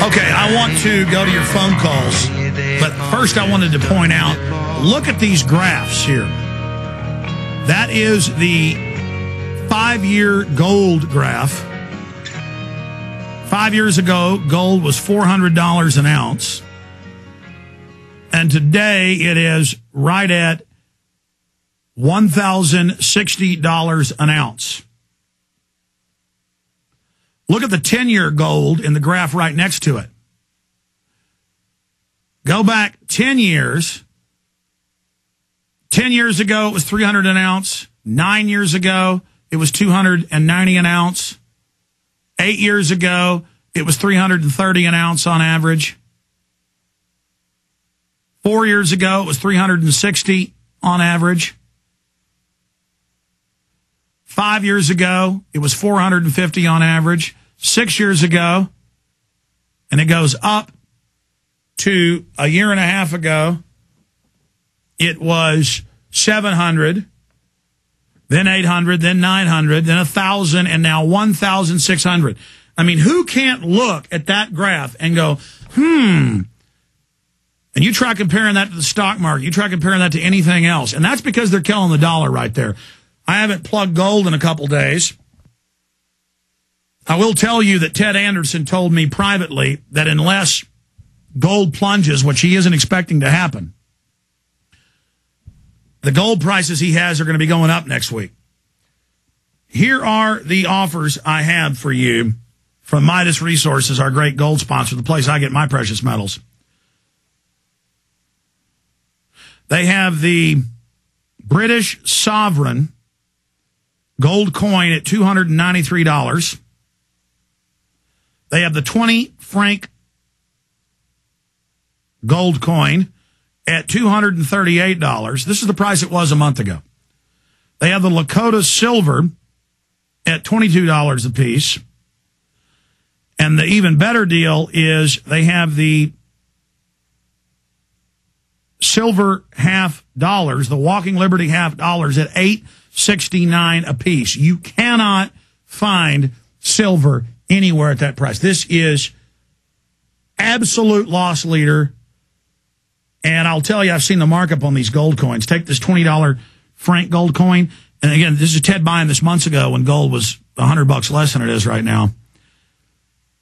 Okay, I want to go to your phone calls, but first I wanted to point out, look at these graphs here. That is the 5-year gold graph. 5 years ago, gold was $400 an ounce. And today it is right at $1,060 an ounce. Look at the 10-year gold in the graph right next to it. Go back 10 years. 10 years ago, it was $300 an ounce. 9 years ago, it was $290 an ounce. 8 years ago, it was $330 an ounce on average. 4 years ago, it was $360 on average. 5 years ago, it was $450 on average. 6 years ago, and it goes up to a year and a half ago, it was $700, then $800, then $900, then $1,000, and now $1,600. I mean, who can't look at that graph and go, And you try comparing that to the stock market. You try comparing that to anything else. And that's because they're killing the dollar right there. I haven't plugged gold in a couple days. I will tell you that Ted Anderson told me privately that unless gold plunges, which he isn't expecting to happen, the gold prices he has are going to be going up next week. Here are the offers I have for you from Midas Resources, our great gold sponsor, the place I get my precious metals. They have the British Sovereign gold coin at $293. They have the 20 franc gold coin at $238. This is the price it was a month ago. They have the Lakota silver at $22 a piece. And the even better deal is they have the silver half dollars, the Walking Liberty half dollars at $8.69 a piece. You cannot find silver anywhere at that price. This is absolute loss leader. And I'll tell you, I've seen the markup on these gold coins. Take this $20 franc gold coin. And again, this is Ted buying this months ago when gold was $100 less than it is right now.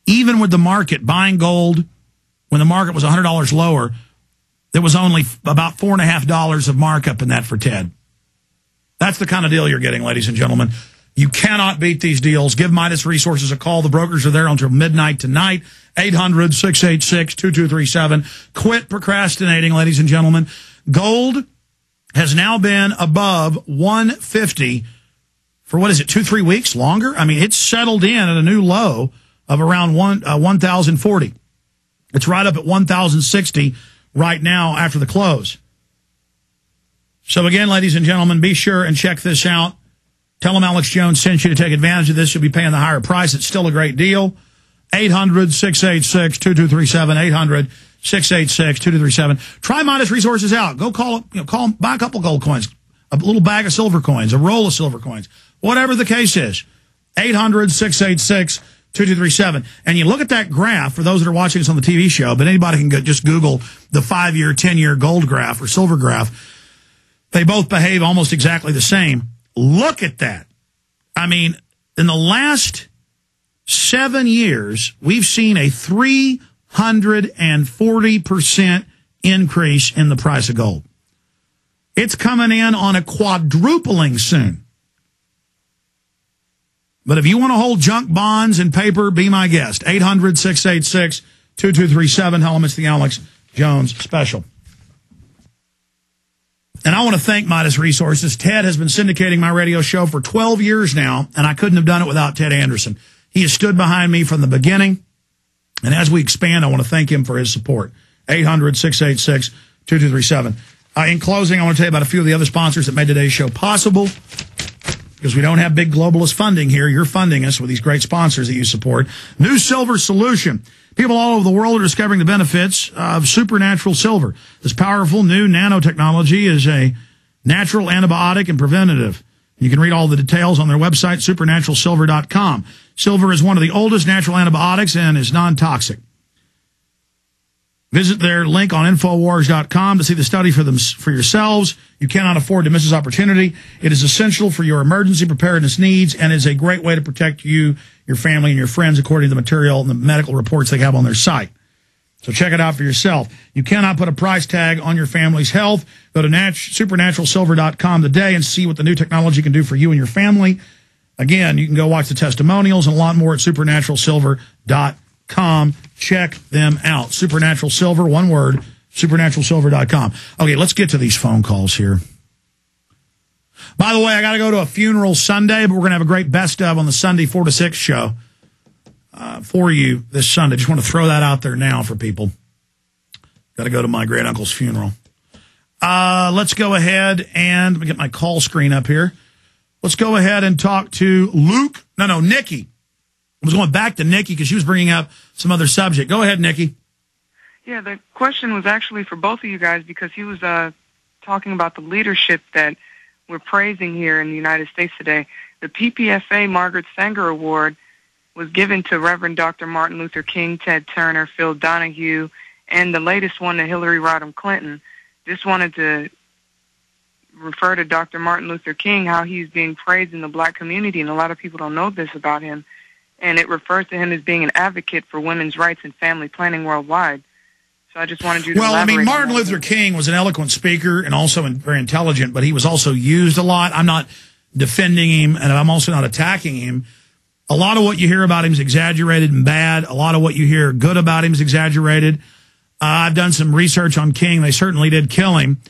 Even with the market buying gold, when the market was $100 lower, there was only about $4.50 of markup in that for Ted. That's the kind of deal you're getting, ladies and gentlemen. You cannot beat these deals. Give Midas Resources a call. The brokers are there until midnight tonight. 800-686-2237. Quit procrastinating, ladies and gentlemen. Gold has now been above 150 for, 2-3 weeks longer? I mean, it's settled in at a new low of around 1,040. It's right up at 1,060 right now after the close. So again, ladies and gentlemen, be sure and check this out. Tell them Alex Jones sent you to take advantage of this. You'll be paying the higher price. It's still a great deal. 800-686-2237. 800-686-2237. Try Midas Resources out. Go call them, buy a couple gold coins, a little bag of silver coins, a roll of silver coins, whatever the case is. 800-686-2237. And you look at that graph, for those that are watching this on the TV show, but anybody can just Google the 5-year, 10-year gold graph or silver graph. They both behave almost exactly the same. Look at that. I mean, in the last 7 years, we've seen a 340% increase in the price of gold. It's coming in on a quadrupling soon. But if you want to hold junk bonds and paper, be my guest. 800-686-2237. Tell them it's the Alex Jones Special. And I want to thank Midas Resources. Ted has been syndicating my radio show for 12 years now, and I couldn't have done it without Ted Anderson. He has stood behind me from the beginning, and as we expand, I want to thank him for his support. 800-686-2237. In closing, I want to tell you about a few of the other sponsors that made today's show possible, because we don't have big globalist funding here. You're funding us with these great sponsors that you support. New Silver Solution. People all over the world are discovering the benefits of supernatural silver. This powerful new nanotechnology is a natural antibiotic and preventative. You can read all the details on their website, supernaturalsilver.com. Silver is one of the oldest natural antibiotics and is non-toxic. Visit their link on Infowars.com to see the study for yourselves. You cannot afford to miss this opportunity. It is essential for your emergency preparedness needs and is a great way to protect you, your family, and your friends according to the material and the medical reports they have on their site. So check it out for yourself. You cannot put a price tag on your family's health. Go to supernaturalsilver.com today and see what the new technology can do for you and your family. Again, you can go watch the testimonials and a lot more at supernaturalsilver.com. Check them out. Supernatural Silver, one word, supernaturalsilver.com. Okay, let's get to these phone calls here. By the way, I got to go to a funeral Sunday, but we're going to have a great best of on the Sunday 4 to 6 show for you this Sunday. Just want to throw that out there now for people. Got to go to my great uncle's funeral. Let's go ahead and let me get my call screen up here. Let's go ahead and talk to Luke. No, Nikki. I was going back to Nikki because she was bringing up some other subject. Go ahead, Nikki. Yeah, the question was actually for both of you guys because he was talking about the leadership that we're praising here in the United States today. The PPFA Margaret Sanger Award was given to Reverend Dr. Martin Luther King, Ted Turner, Phil Donahue, and the latest one to Hillary Rodham Clinton. Just wanted to refer to Dr. Martin Luther King, how he's being praised in the black community, and a lot of people don't know this about him. And it refers to him as being an advocate for women's rights and family planning worldwide. So I just wanted you to elaborate. Well, I mean, Martin Luther King was an eloquent speaker and also very intelligent, but he was also used a lot. I'm not defending him, and I'm also not attacking him. A lot of what you hear about him is exaggerated and bad. A lot of what you hear good about him is exaggerated. I've done some research on King. They certainly did kill him.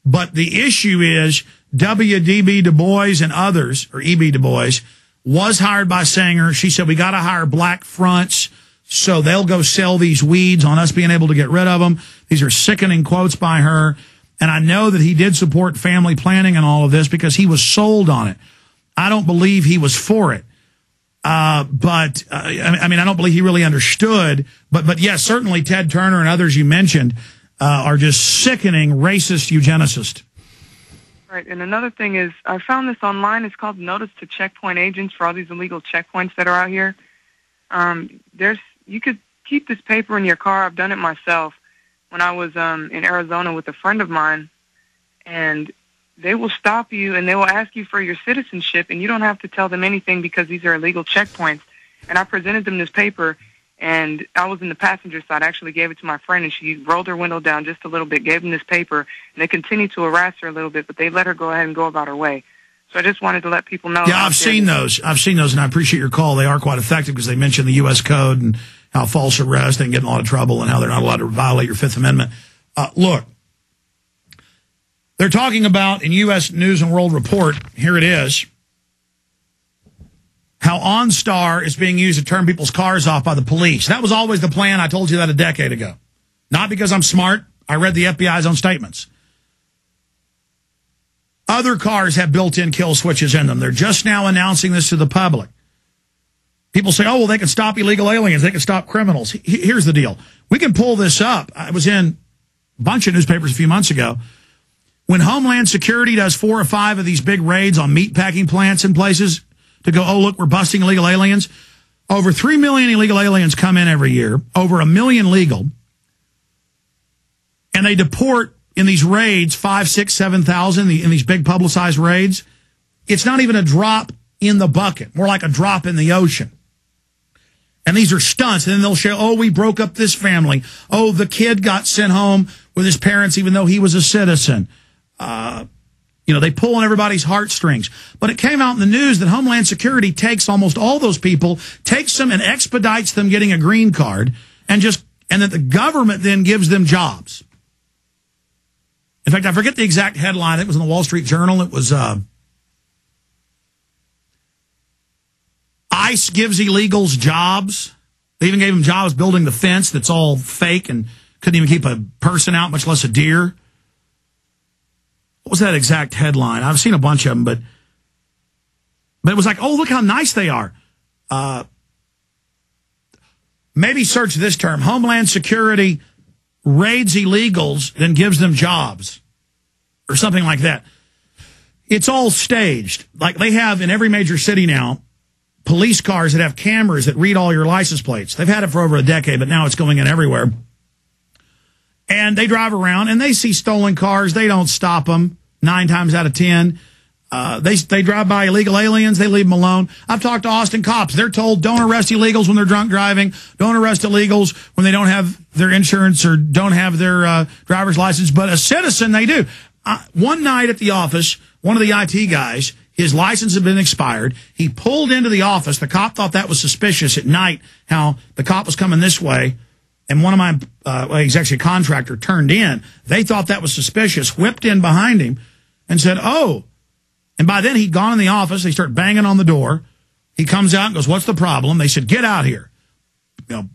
But the issue is W.D.B. Du Bois and others, or E.B. Du Bois, was hired by Sanger. She said, we got to hire black fronts so they'll go sell these weeds on us being able to get rid of them. These are sickening quotes by her. And I know that he did support family planning and all of this because he was sold on it. I don't believe he was for it. I don't believe he really understood. But yes, certainly Ted Turner and others you mentioned are just sickening racist eugenicists. Right, and another thing is, I found this online. It's called Notice to Checkpoint Agents for all these illegal checkpoints that are out here. You could keep this paper in your car. I've done it myself when I was in Arizona with a friend of mine, and they will stop you and they will ask you for your citizenship, and you don't have to tell them anything because these are illegal checkpoints. And I presented them this paper, and I was in the passenger side. I actually gave it to my friend, and she rolled her window down just a little bit, gave them this paper, and they continued to harass her a little bit, but they let her go ahead and go about her way. So I just wanted to let people know. Yeah, I've seen those, and I appreciate your call. They are quite effective because they mention the U.S. Code and how false arrest and get in a lot of trouble and how they're not allowed to violate your Fifth Amendment. Look, they're talking about in U.S. News and World Report, here it is, how OnStar is being used to turn people's cars off by the police. That was always the plan. I told you that a decade ago. Not because I'm smart. I read the FBI's own statements. Other cars have built-in kill switches in them. They're just now announcing this to the public. People say, oh, well, they can stop illegal aliens. They can stop criminals. Here's the deal. We can pull this up. I was in a bunch of newspapers a few months ago. When Homeland Security does 4 or 5 of these big raids on meatpacking plants and places to go, oh, look, we're busting illegal aliens. Over 3 million illegal aliens come in every year, over 1 million legal. And they deport in these raids 5, 6, 7,000 in these big publicized raids. It's not even a drop in the bucket, more like a drop in the ocean. And these are stunts. And then they'll show, oh, we broke up this family. Oh, the kid got sent home with his parents even though he was a citizen. They pull on everybody's heartstrings. But it came out in the news that Homeland Security takes almost all those people, takes them and expedites them getting a green card, and that the government then gives them jobs. In fact, I forget the exact headline. It was in the Wall Street Journal. It was ICE gives illegals jobs. They even gave them jobs building the fence that's all fake and couldn't even keep a person out, much less a deer. What was that exact headline? I've seen a bunch of them, but it was like, oh, look how nice they are. Maybe search this term. Homeland Security raids illegals, then gives them jobs, or something like that. It's all staged. Like they have in every major city now, police cars that have cameras that read all your license plates. They've had it for over a decade, but now it's going in everywhere. And they drive around and they see stolen cars. They don't stop them 9 times out of 10. They drive by illegal aliens. They leave them alone. I've talked to Austin cops. They're told don't arrest illegals when they're drunk driving. Don't arrest illegals when they don't have their insurance or don't have their driver's license. But a citizen, they do. One night at the office, one of the IT guys, his license had been expired. He pulled into the office. The cop thought that was suspicious at night, how the cop was coming this way. And one of my, he's actually a contractor, turned in. They thought that was suspicious, whipped in behind him and said, oh. And by then he'd gone in the office. They start banging on the door. He comes out and goes, what's the problem? They said, get out here. You know,